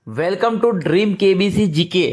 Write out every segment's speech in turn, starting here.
Welcome to Dream KBC GK.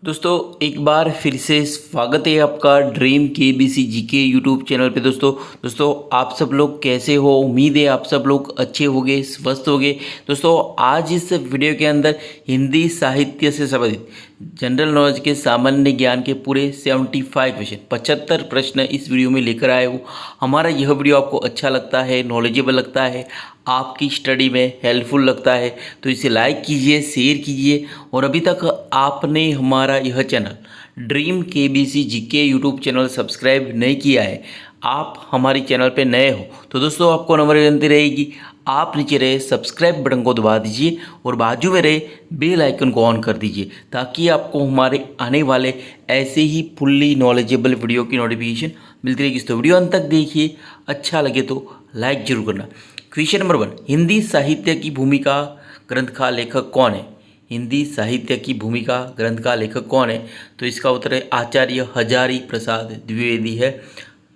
दोस्तों एक बार फिर से स्वागत है आपका Dream KBC GK YouTube channel पे। दोस्तों आप सब लोग कैसे हो? उम्मीद है आप सब लोग अच्छे होंगे, स्वस्थ होंगे। दोस्तों आज इस वीडियो के अंदर हिंदी साहित्य से संबंधित जनरल नॉलेज के सामान्य ज्ञान के पूरे 75 क्वेश्चन 75 प्रश्न इस वीडियो में लेकर आए हूँ। हमारा यह वीडियो आपको अच्छा लगता है, नॉलेजेबल लगता है, आपकी स्टडी में हेल्पफुल लगता है तो इसे लाइक कीजिए, शेयर कीजिए। और अभी तक आपने हमारा यह channel dream KBC GK YouTube channel subscribe नहीं किया है, आप हमारे चैनल पे नए हो तो दोस्तों आपको नंबर विनती रहेगी, आप नीचे रहे सब्सक्राइब बटन को दबा दीजिए और बाजू में रहे बेल आइकन को ऑन कर दीजिए ताकि आपको हमारे आने वाले ऐसे ही फुल्ली नॉलेजेबल वीडियो की नोटिफिकेशन मिलती रहेगी। तो वीडियो अंत तक देखिए, अच्छा लगे तो लाइक जरूर करना। क्वेश्चन नंबर 1, हिंदी साहित्य की भूमिका ग्रंथ का लेखक कौन है? हिंदी साहित्य की भूमिका ग्रंथ का लेखक कौन है? तो इसका उत्तर है आचार्य हजारी प्रसाद द्विवेदी है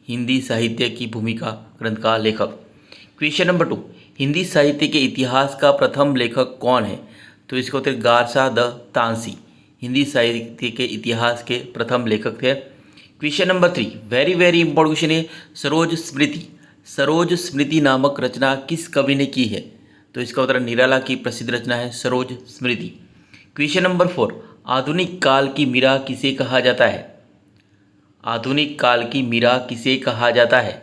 हिंदी साहित्य की भूमिका ग्रंथ का लेखक। क्वेश्चन नंबर 2, हिंदी साहित्य के इतिहास का प्रथम लेखक कौन है? तो इसका उत्तर गारसा द तांसी हिंदी साहित्य के इतिहास के प्रथम लेखक थे। Question number 3, very very important question है। सरोज स्मृति नामक रचना किस कवि ने की है? तो इसका उत्तर निराला की प्रसिद्ध रचना है सरोज स्मृति। क्वेश्चन नंबर 4, आधुनिक काल की मीरा किसे कहा जाता है? आधुनिक काल की मीरा किसे कहा जाता है?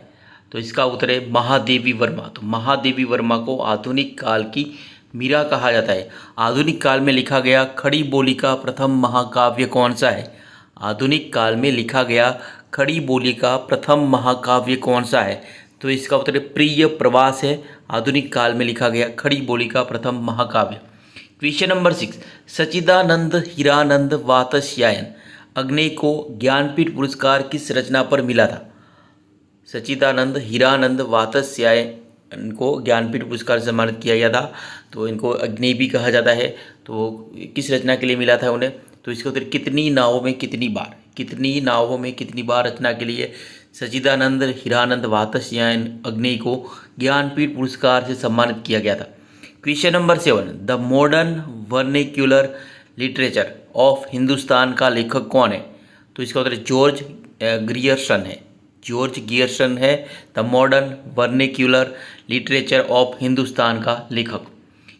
तो इसका उत्तर है महादेवी वर्मा। तो महादेवी वर्मा को आधुनिक काल की मीरा कहा जाता है। आधुनिक काल में लिखा गया खड़ी बोली का प्रथम महाकाव्य कौन सा है? आधुनिक काल में लिखा गया खड़ी बोली का प्रथम महाकाव्य कौन सा है? तो इसका उत्तर प्रिय प्रवास है। आधुनिक काल में लिखा गया खड़ी बोली का प्रथम महाकाव्य। क्वेश्चन नंबर 6, सच्चिदानंद हीरानंद वात्स्यायन अग्नि को ज्ञानपीठ पुरस्कार किस रचना पर मिला था? सच्चिदानंद हीरानंद वात्स्यायन को ज्ञानपीठ पुरस्कार से सम्मानित किया गया था। तो इनको अग्नि भी कहा जाता है। तो किस रचना के लिए मिला था उन्हें? तो इसके उत्तर कितनी नावों में कितनी बार, कितनी नावों में कितनी बार रचना के लिए सच्चिदानंद हीरानंद वात्स्यायन अग्नि को ज्ञानपीठ पुरस्कार से सम्मानित किया गया था। Question number 7, the modern vernacular literature of Hindustan का लेखक कौन है? तो इसका उत्तर जॉर्ज ग्रियर्सन है। जॉर्ज गियर्सन है the modern vernacular literature of Hindustan का लेखक।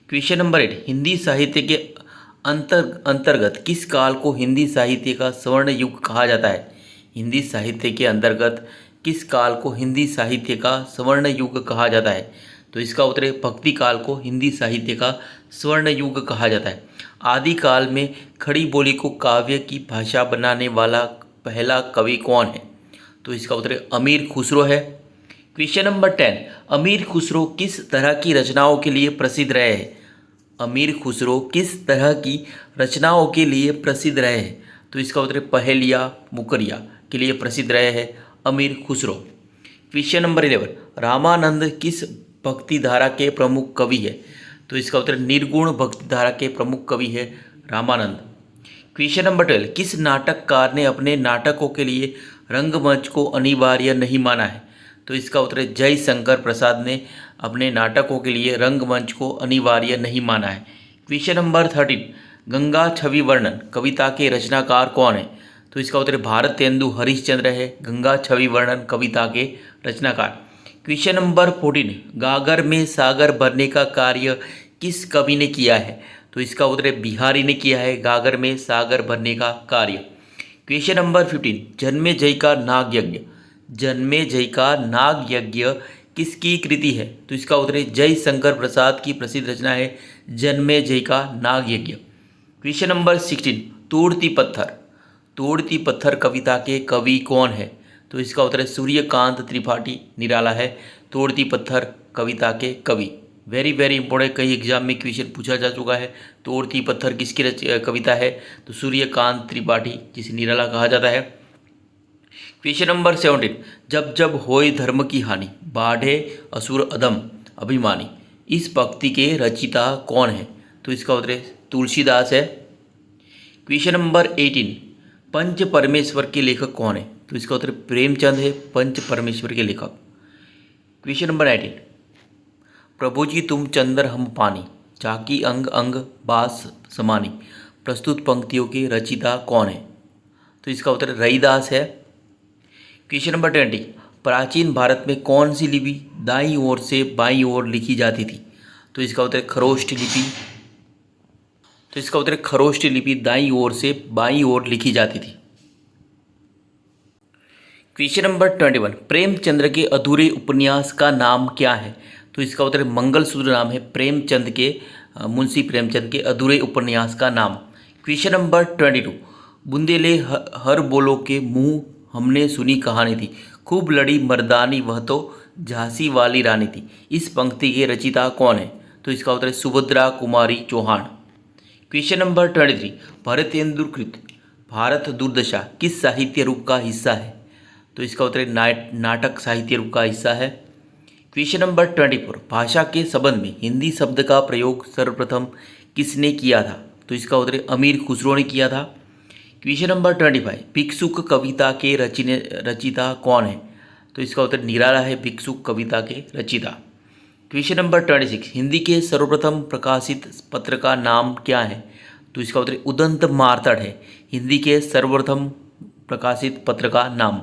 क्वेश्चन नंबर 8, हिंदी साहित्य के अंतर्गत किस काल को हिंदी साहित्य का स्वर्ण युग कहा जाता है? हिंदी साहित्य के अंतर्गत किस काल को हिंदी साहित्य का स्वर्ण युग कहा जाता है? तो इसका उत्तर है भक्ति काल को हिंदी साहित्य का स्वर्ण युग कहा जाता है। आदिकाल में खड़ी बोली को काव्य की भाषा बनाने वाला पहला कवि कौन है? तो इसका उत्तर अमीर खुसरो है। क्वेश्चन नंबर 10, अमीर खुसरो किस तरह की रचनाओं के लिए प्रसिद्ध रहे हैं? अमीर खुसरो किस तरह की रचनाओं के लिए प्रसिद्ध रहे हैं? तो इसका उत्तर पहेलिया मुकरिया के लिए प्रसिद्ध रहे हैं अमीर खुसरो। क्वेश्चन नंबर 11, रामानंद किस भक्ति धारा के प्रमुख कवि है? तो इसका उत्तर निर्गुण भक्ति धारा के प्रमुख कवि है रामानंद। क्वेश्चन नंबर 12, किस नाटककार ने अपने नाटकों के लिए रंगमंच को अनिवार्य नहीं माना है? तो इसका उत्तर जयशंकर प्रसाद ने अपने नाटकों के लिए रंगमंच को अनिवार्य नहीं माना है। क्वेश्चन नंबर 13, गंगा छवि वर्णन कविता के रचनाकार कौन है? तो इसका उत्तर भारतेंदु हरिश्चंद्र है गंगा छवि वर्णन कविता के रचनाकार। क्वेश्चन नंबर 14, गागर में सागर भरने का कार्य किस कवि ने किया है? तो इसका उत्तर बिहारी ने किया है गागर में सागर भरने का कार्य। क्वेश्चन नंबर 15, जन्मे जय का नाग यज्ञ जन्मे जय का नाग यज्ञ किसकी कृति है? तो इसका उत्तर जयशंकर प्रसाद की प्रसिद्ध रचना है जन्मे जय का नाग यज्ञ। क्वेश्चन नंबर 16, तोड़ती पत्थर कविता के कवि कौन है? तो इसका उत्तर सूर्यकांत त्रिपाठी निराला है तोड़ती पत्थर कविता के कवि। वेरी वेरी इंपॉर्टेंट, कई एग्जाम में क्वेश्चन पूछा जा चुका है। तोड़ती पत्थर किसकी कविता है? तो सूर्यकांत त्रिपाठी जिसे निराला कहा जाता है। क्वेश्चन नंबर 17, जब जब होए धर्म की हानि बाढ़े असुर अधम अभिमानी इस पंक्ति के रचिता कौन है? तो इसका उत्तर तुलसीदास है। क्वेश्चन नंबर 18, पंच परमेश्वर के लेखक कौन है? तो इसका उत्तर प्रेमचंद है पंच परमेश्वर के लेखक। क्वेश्चन नंबर 19, प्रभु जी तुम चंद्र हम पानी झाकी अंग अंग बास समानी प्रस्तुत पंक्तियों के रचिता कौन है? तो इसका उत्तर रविदास है। क्वेश्चन नंबर 20, प्राचीन भारत में कौन सी लिपि दाईं ओर से बाईं ओर लिखी जाती थी? तो इसका उत्तर खरोष्ठ लिपि। तो इसका उत्तर खरोष्ठ लिपि दाईं ओर से बाईं ओर लिखी जाती थी। क्वेश्चन नंबर 21, प्रेमचंद्र के अधूरे उपन्यास का नाम क्या है? तो इसका उत्तर मंगलसूत्र नाम है प्रेमचंद के, मुंशी प्रेमचंद के अधूरे उपन्यास का नाम। क्वेश्चन नंबर 22, बुंदेले हर बोलो के मुंह हमने सुनी कहानी थी, खूब लड़ी मर्दानी वह तो झांसी वाली रानी थी, इस पंक्ति के रचिता कौन है? तो इसका उत्तर है सुभद्रा कुमारी चौहान। क्वेश्चन नंबर 23, भारतेंदुकृत भारत दुर्दशा किस साहित्य रूप का हिस्सा है? तो इसका उत्तर नाटक साहित्य रूप का हिस्सा है। क्वेश्चन नंबर 24, भाषा के संबंध में हिंदी शब्द का प्रयोग सर्वप्रथम किसने किया था? तो इसका उत्तर अमीर खुसरो ने किया था। क्वेश्चन नंबर 25, भिक्षुक कविता के रचिता कौन है? तो इसका उत्तर निराला है भिक्षुक कविता के रचिता। क्वेश्चन नंबर 26, हिंदी के सर्वप्रथम प्रकाशित पत्र का नाम क्या है? तो इसका उत्तर उदंत मार्तंड है हिंदी के सर्वप्रथम प्रकाशित पत्र का नाम।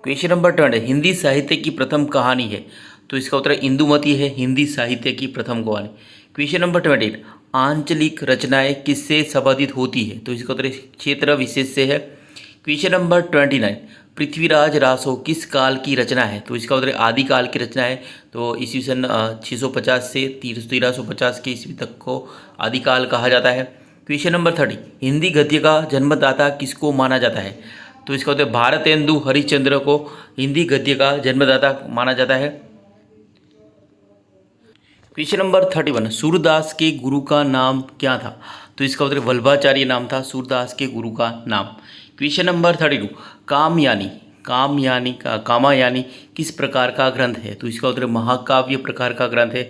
क्वेश्चन नंबर 20, हिंदी साहित्य की प्रथम कहानी है? तो इसका उत्तर इंदुमती है हिंदी साहित्य की प्रथम कहानी। क्वेश्चन नंबर 28, आंचलिक रचनाएं किससे संबंधित होती है? तो इसका उत्तर क्षेत्र विशेष से है। क्वेश्चन नंबर 29, पृथ्वीराज रासो किस काल की रचना है? तो इसका उत्तर आदिकाल की रचना है। तो ईस्वी सन 650 से 1350 के ईस्वी तक को आदिकाल कहा जाता है। क्वेश्चन नंबर 30, हिंदी गद्य का जन्मदाता किसको माना जाता है? तो इसका उत्तर भारतेंदु हरिश्चंद्र को हिंदी गद्य का जन्मदाता माना जाता है। क्वेश्चन नंबर 31, सूरदास के गुरु का नाम क्या था? तो इसका उत्तर वल्लभाचार्य नाम था सूरदास के गुरु का नाम। क्वेश्चन नंबर 32, कामायानी किस प्रकार का ग्रंथ है? तो इसका उत्तर महाकाव्य प्रकार का ग्रंथ है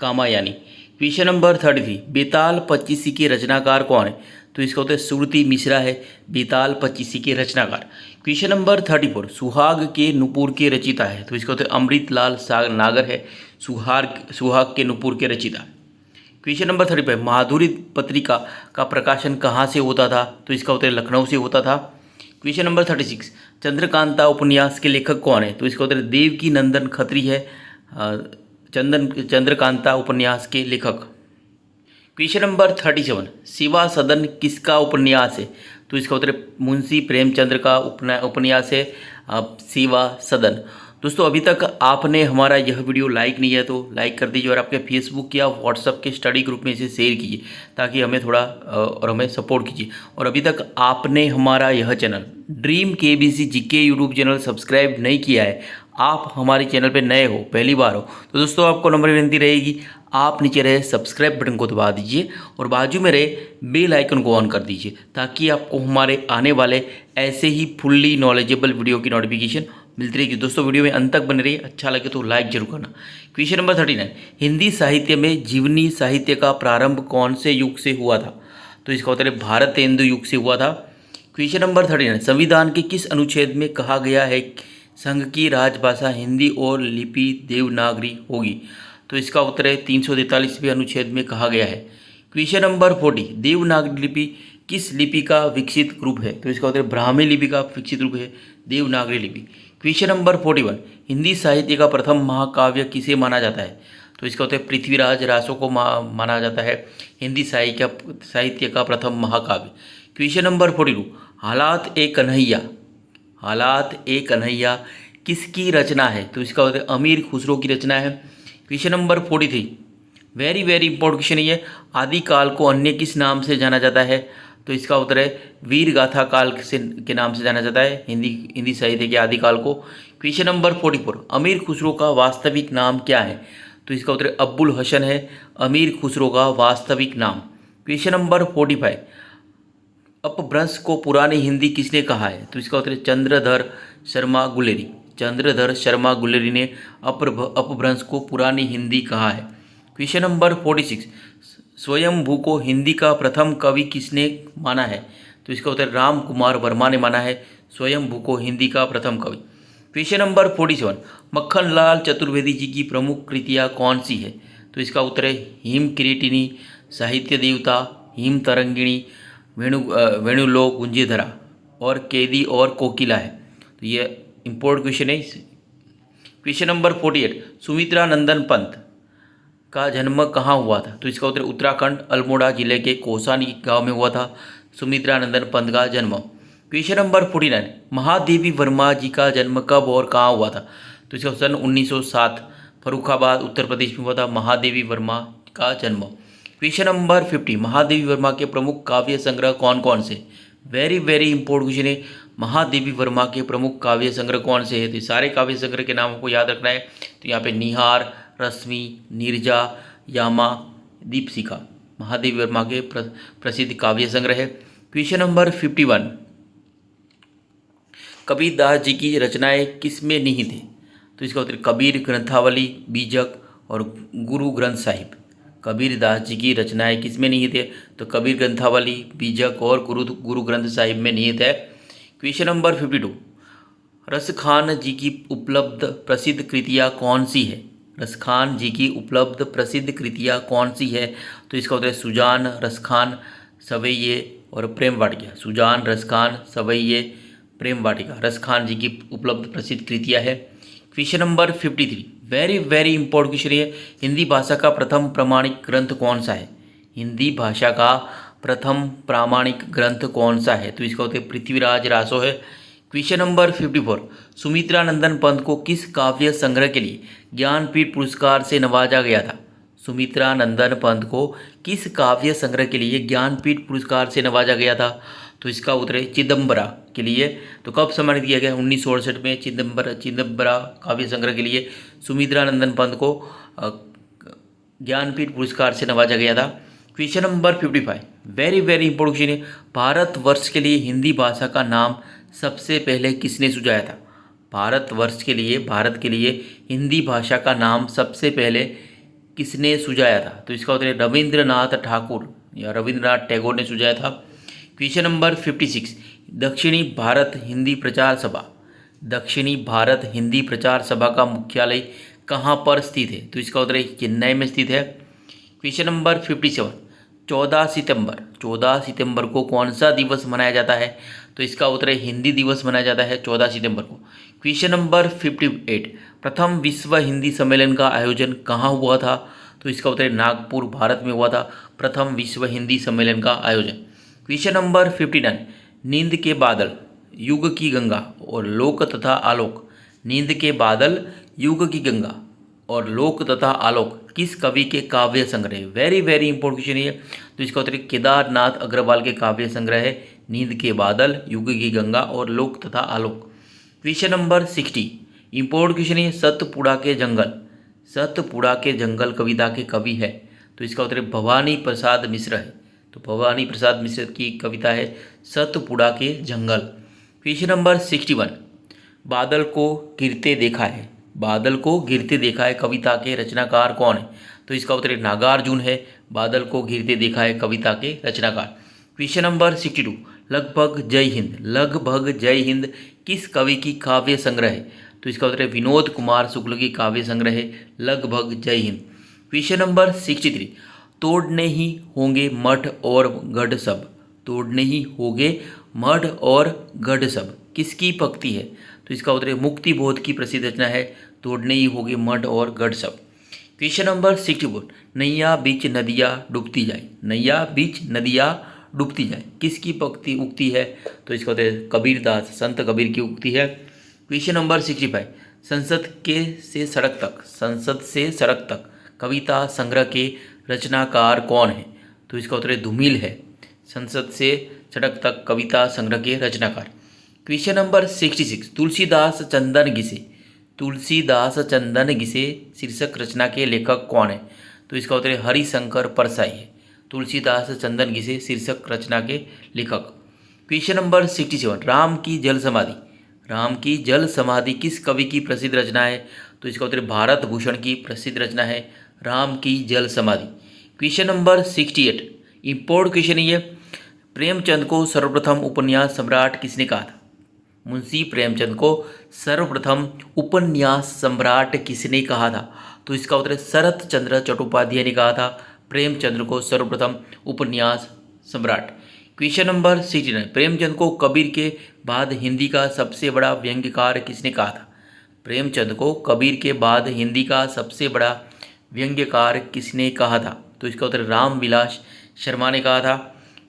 कामायानी। क्वेश्चन नंबर 33, बेताल पच्चीसी के रचनाकार कौन है? तो इसका उत्तर सुरती मिश्रा है बेताल पच्चीसी के रचनाकार। क्वेश्चन नंबर 34, सुहाग के नुपुर के रचिता है? तो इसका उत्तर अमृतलाल नागर है सुहाग के नुपुर के रचिता। क्वेश्चन नंबर 35, माधुरी पत्रिका का प्रकाशन कहाँ से होता था? तो इसका उत्तर लखनऊ से होता था। क्वेश्चन नंबर 36, चंद्रकांता उपन्यास के लेखक कौन है? तो इसका उत्तर देवकी नंदन खत्री है चंद्रकांता उपन्यास के लेखक। क्वेश्चन नंबर 37, शिवा सदन किसका उपन्यास है? तो इसका उत्तर मुंशी प्रेमचंद्र का उपन्यास है शिवा सदन। दोस्तों, अभी तक आपने हमारा यह वीडियो लाइक नहीं है तो लाइक कर दीजिए और आपके फेसबुक या व्हाट्सएप के स्टडी ग्रुप में इसे शेयर कीजिए ताकि हमें थोड़ा और हमें सपोर्ट कीजिए। और अभी तक आपने हमारा यह channel dream KBC GK YouTube channel subscribe नहीं किया है, आप हमारे चैनल पे नए हो, पहली बार हो, तो दोस्तों आपको नंबर विनती रहेगी, आप नीचे रहे सब्सक्राइब बटन को दबा दीजिए और बाजू में रहे बेल आइकन को ऑन कर दीजिए ताकि आपको हमारे आने वाले ऐसे ही फुल्ली नॉलेजेबल वीडियो की नोटिफिकेशन मिलती रहेगी। दोस्तों, वीडियो में अंत तक बने रहिए, अच्छा लगे तो लाइक जरूर करना। क्वेश्चन नंबर 39, हिंदी साहित्य में जीवनी साहित्य का प्रारंभ कौन से युग से हुआ था? तो इसका उत्तर है भारतेंदु युग से हुआ था। क्वेश्चन नंबर 39, संविधान के किस अनुच्छेद में कहा गया है संघ की राजभाषा हिंदी और लिपि देवनागरी होगी? तो इसका उत्तर है 343वें अनुच्छेद में कहा गया है। क्वेश्चन नंबर 40, देवनागरी लिपि किस लिपि का विकसित रूप है? तो इसका उत्तर ब्राह्मी लिपि का विकसित रूप है देवनागरी लिपि। क्वेश्चन नंबर 41, हिंदी साहित्य का प्रथम महाकाव्य किसे माना जाता है? तो इसका उत्तर पृथ्वीराज रासो को माना जाता है हिंदी साहित्य का प्रथम महाकाव्य। क्वेश्चन नंबर 42, हालात ए कन्हैया किसकी रचना है? तो इसका उत्तर अमीर खुसरो की रचना है। Question number 43, very very important question है, आदिकाल को अन्य किस नाम से जाना जाता है? तो इसका उत्तर है वीर गाथा काल के नाम से जाना जाता है हिंदी साहित्य के आदिकाल को। क्वेश्चन नंबर 44, अमीर खुसरो का वास्तविक नाम क्या है? तो इसका उत्तर अब्बुल हसन है अमीर खुसरो का वास्तविक नाम। क्वेश्चन नंबर 45, अपभ्रंश को पुरानी हिंदी किसने कहा है? तो इसका उत्तर चंद्रधर शर्मा गुलेरी ने अपभ्रंश को पुरानी हिंदी कहा है। क्वेश्चन नंबर 46, स्वयंभू को हिंदी का प्रथम कवि किसने माना है? तो इसका उत्तर राम कुमार वर्मा ने माना है स्वयंभू को हिंदी का प्रथम कवि। क्वेश्चन नंबर 47, मक्खनलाल चतुर्वेदी जी की प्रमुख कृतियाँ कौन सी है? तो इसका उत्तर है हिम किरीटिनी, साहित्य देवता, हिम तरंगिणी, वेणुलोक गुंजेधरा और कैदी और कोकिला है। तो ये इम्पोर्टेंट क्वेश्चन है। क्वेश्चन नंबर 48, सुमित्रा नंदन पंत का जन्म कहाँ हुआ था? तो इसका उत्तर उत्तराखंड अल्मोड़ा जिले के कौसानी गांव में हुआ था सुमित्रा नंदन पंत का जन्म। क्वेश्चन नंबर 49, महादेवी वर्मा जी का जन्म कब और कहाँ हुआ था? तो इसका सन 1907 फरुखाबाद उत्तर प्रदेश में हुआ था महादेवी वर्मा का जन्म। क्वेश्चन नंबर 50, महादेवी वर्मा के प्रमुख काव्य संग्रह कौन कौन से? वेरी वेरी इंपॉर्टेंट क्वेश्चन है। महादेवी वर्मा के प्रमुख काव्य संग्रह कौन से हैं? तो सारे काव्य संग्रह के नाम को याद रखना है। तो यहाँ पे निहार, रश्मि, नीरजा, यामा, दीपशिखा महादेवी वर्मा के प्रसिद्ध काव्य संग्रह है। क्वेश्चन नंबर 51, कबीर दास जी की रचनाएं किस में निहित है? तो इसका उत्तर कबीर ग्रंथावली, बीजक और गुरु ग्रंथ साहिब। कबीर दास जी की रचनाएं किस में निहित है? तो कबीर ग्रंथावली, बीजक और गुरु ग्रंथ साहिब में निहित है। क्वेश्चन नंबर 52, रसखान जी की उपलब्ध प्रसिद्ध कृतियाँ कौन सी है? रसखान जी की उपलब्ध प्रसिद्ध कृतियाँ कौन सी है? तो इसका उत्तर है सुजान, रसखान, सवैये और प्रेम वाटिका। सुजान, रसखान, सवैये, प्रेम वाटिका रसखान जी की उपलब्ध प्रसिद्ध कृतियाँ है। Question number 53, very very important question है। हिंदी भाषा का प्रथम प्रामाणिक ग्रंथ कौन सा है? हिंदी भाषा का प्रथम प्रामाणिक ग्रंथ कौन सा है? तो इसका उत्तर पृथ्वीराज रासो है। क्वेश्चन नंबर 54, सुमित्रा नंदन पंत को किस काव्य संग्रह के लिए ज्ञानपीठ पुरस्कार से नवाजा गया था? सुमित्रा नंदन पंत को किस काव्य संग्रह के लिए ज्ञानपीठ पुरस्कार से नवाजा गया था? तो इसका उत्तर है चिदम्बरा के लिए। तो कब सम्मानित किया गया? 1968 में चिदम्बरा काव्य संग्रह के लिए सुमित्रा नंदन पंत को ज्ञानपीठ पुरस्कार से नवाजा गया था। Question number 55, very very important question है। भारतवर्ष के लिए हिंदी भाषा का नाम सबसे पहले किसने सुझाया था? भारत के लिए हिंदी भाषा का नाम सबसे पहले किसने सुझाया था? तो इसका उत्तर है रविंद्रनाथ ठाकुर या रविंद्रनाथ टैगोर ने सुझाया था। क्वेश्चन नंबर 56, दक्षिणी भारत हिंदी प्रचार सभा का मुख्यालय कहाँ पर स्थित है? तो इसका उत्तर है चेन्नई में स्थित है। क्वेश्चन नंबर 57, 14 सितंबर को कौन सा दिवस मनाया जाता है? तो इसका उत्तर है हिंदी दिवस मनाया जाता है 14 सितंबर को। क्वेश्चन नंबर 58, प्रथम विश्व हिंदी सम्मेलन का आयोजन कहाँ हुआ था? तो इसका उत्तर है नागपुर भारत में हुआ था प्रथम विश्व हिंदी सम्मेलन का आयोजन। क्वेश्चन नंबर 59, नींद के बादल, युग की गंगा और लोक तथा आलोक। नींद के बादल, युग की गंगा और लोक तथा आलोक किस कवि के काव्य संग्रह है? वेरी वेरी इंपॉर्टेंट क्वेश्चन है। तो इसका उत्तर केदारनाथ अग्रवाल के काव्य संग्रह है नींद के बादल, युग की गंगा और लोक तथा आलोक। क्वेश्चन नंबर 60, इंपॉर्टेंट क्वेश्चन है। सतपुड़ा के जंगल कविता के कवि है? तो इसका उत्तर भवानी प्रसाद मिश्र है। तो भवानी प्रसाद मिश्र की कविता है सतपुड़ा के जंगल। क्वेश्चन नंबर 61, बादल को गिरते देखा है कविता के रचनाकार कौन है? तो इसका उत्तर नागार्जुन है। बादल को गिरते देखा है कविता के रचनाकार। क्वेश्चन नंबर 62, लगभग जय हिंद किस कवि की काव्य संग्रह है? तो इसका उत्तर विनोद कुमार शुक्ल की काव्य संग्रह है लगभग जय हिंद। क्वेश्चन नंबर 63, तोड़ने ही होंगे मठ और गढ़ सब किसकी पंक्ति है? तो इसका उत्तर मुक्ति बोध की प्रसिद्ध रचना है तोड़ने ही होंगे मठ और गढ़ सब। क्वेश्चन नंबर 64, नैया बीच नदियाँ डूबती जाए किसकी उक्ति है? तो इसका उत्तर कबीरदास, संत कबीर की उक्ति है। क्वेश्चन नंबर 65, संसद से सड़क तक कविता संग्रह के रचनाकार कौन है? तो इसका उत्तर धूमिल है। संसद से सड़क तक कविता संग्रह के रचनाकार। क्वेश्चन नंबर 66, तुलसीदास चंदन घिसे शीर्षक रचना के लेखक कौन है? तो इसका उत्तर हरिशंकर परसाई है। तुलसीदास चंदन घिसे शीर्षक रचना के लेखक। क्वेश्चन नंबर 67, राम की जल समाधि किस कवि की प्रसिद्ध रचना है? तो इसका उत्तर भारत भूषण की प्रसिद्ध रचना है राम की जल समाधि। क्वेश्चन नंबर 68, इंपॉर्टेंट क्वेश्चन ये, प्रेमचंद को सर्वप्रथम उपन्यास सम्राट किसने कहा था? मुंशी प्रेमचंद को सर्वप्रथम उपन्यास सम्राट किसने कहा था? तो इसका उत्तर है शरत चंद्र चट्टोपाध्याय ने कहा था प्रेमचंद्र को सर्वप्रथम उपन्यास सम्राट। क्वेश्चन नंबर 69, प्रेमचंद को कबीर के बाद हिंदी का सबसे बड़ा व्यंग्यकार किसने कहा था? प्रेमचंद को कबीर के बाद हिंदी का सबसे बड़ा व्यंग्यकार किसने कहा था? तो इसका उत्तर रामविलास शर्मा ने कहा था।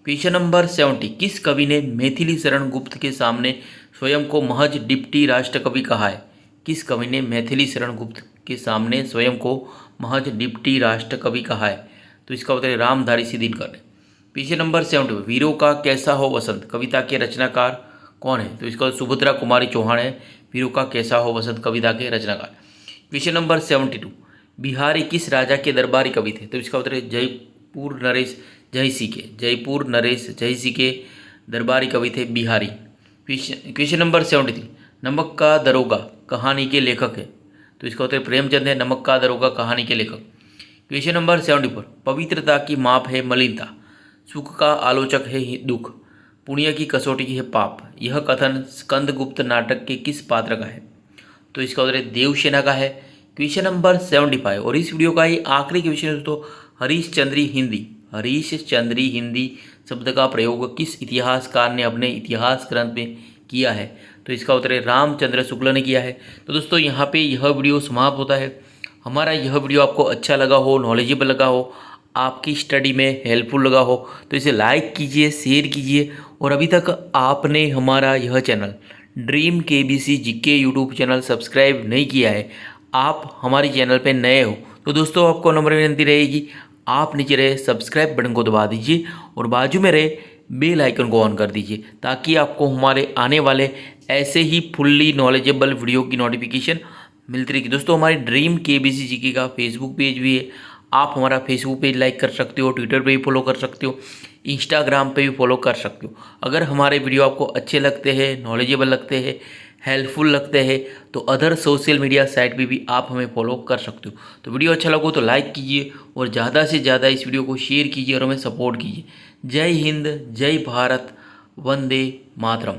क्वेश्चन नंबर 70, किस कवि ने मैथिली शरण गुप्त के सामने स्वयं को महज डिप्टी राष्ट्रकवि कहा है? किस कवि ने मैथिली शरण गुप्त के सामने स्वयं को महज डिप्टी राष्ट्रकवि कहा है? तो इसका उत्तर रामधारी सिद्दीनकर ने। क्वेश्चन नंबर 70, वीरों का कैसा हो वसंत कविता के रचनाकार कौन है? तो इसका सुभद्रा कुमारी चौहान है वीरों का कैसा हो वसंत कविता के रचनाकार। क्वेश्चन नंबर 72, बिहारी किस राजा के दरबारी कवि थे? तो इसका उत्तर है जयपुर नरेश जयसी के। जयपुर नरेश जयसी के दरबारी कवि थे बिहारी। क्वेश्चन नंबर 73, नमक का दरोगा कहानी के लेखक है? तो इसका उत्तर प्रेमचंद है नमक का दरोगा कहानी के लेखक। क्वेश्चन नंबर 74, पवित्रता की माप है मलिनता, सुख का आलोचक है दुख, पुण्य की कसौटी है पाप। यह कथन स्कंदगुप्त नाटक के किस पात्र का है? तो इसका उत्तर देवसेना का है। क्वेश्चन नंबर 75 और इस वीडियो का ये आखिरी क्वेश्चन है दोस्तों, हरीशचंद्री हिंदी। हरीशचंद्री हिंदी शब्द का प्रयोग किस इतिहासकार ने अपने इतिहास ग्रंथ में किया है? तो इसका उत्तर रामचंद्र शुक्ल ने किया है। तो दोस्तों यहाँ पे यह वीडियो समाप्त होता है। हमारा यह वीडियो आपको अच्छा लगा हो, नॉलेजेबल लगा हो, आपकी स्टडी में हेल्पफुल लगा हो तो इसे लाइक कीजिए, शेयर कीजिए। और अभी तक आपने हमारा यह channel dream KBC GK YouTube channel subscribe नहीं किया है, आप हमारे चैनल पे नए हो तो दोस्तों आपको नम्र विनती रहेगी, आप नीचे रहे सब्सक्राइब बटन को दबा दीजिए और बाजू में रहे बेल आइकन को ऑन कर दीजिए ताकि आपको हमारे आने वाले ऐसे ही फुल्ली नॉलेजेबल वीडियो की नोटिफिकेशन मिलती रहेगी। दोस्तों हमारे ड्रीम केबीसी जीके का फेसबुक पेज भी है, आप हमारा फेसबुक पेज लाइक कर सकते हो, ट्विटर पे भी फॉलो कर सकते हो, इंस्टाग्राम पे भी फॉलो कर सकते हो। अगर हमारे वीडियो आपको अच्छे लगते हैं, नॉलेजेबल लगते हैं, हेल्पफुल लगते हैं तो अदर सोशल मीडिया साइट पे भी आप हमें फॉलो कर सकते हो। तो वीडियो अच्छा लगा तो लाइक कीजिए और ज़्यादा से ज़्यादा इस वीडियो को शेयर कीजिए और हमें सपोर्ट कीजिए। जय हिंद, जय भारत, वंदे मातरम।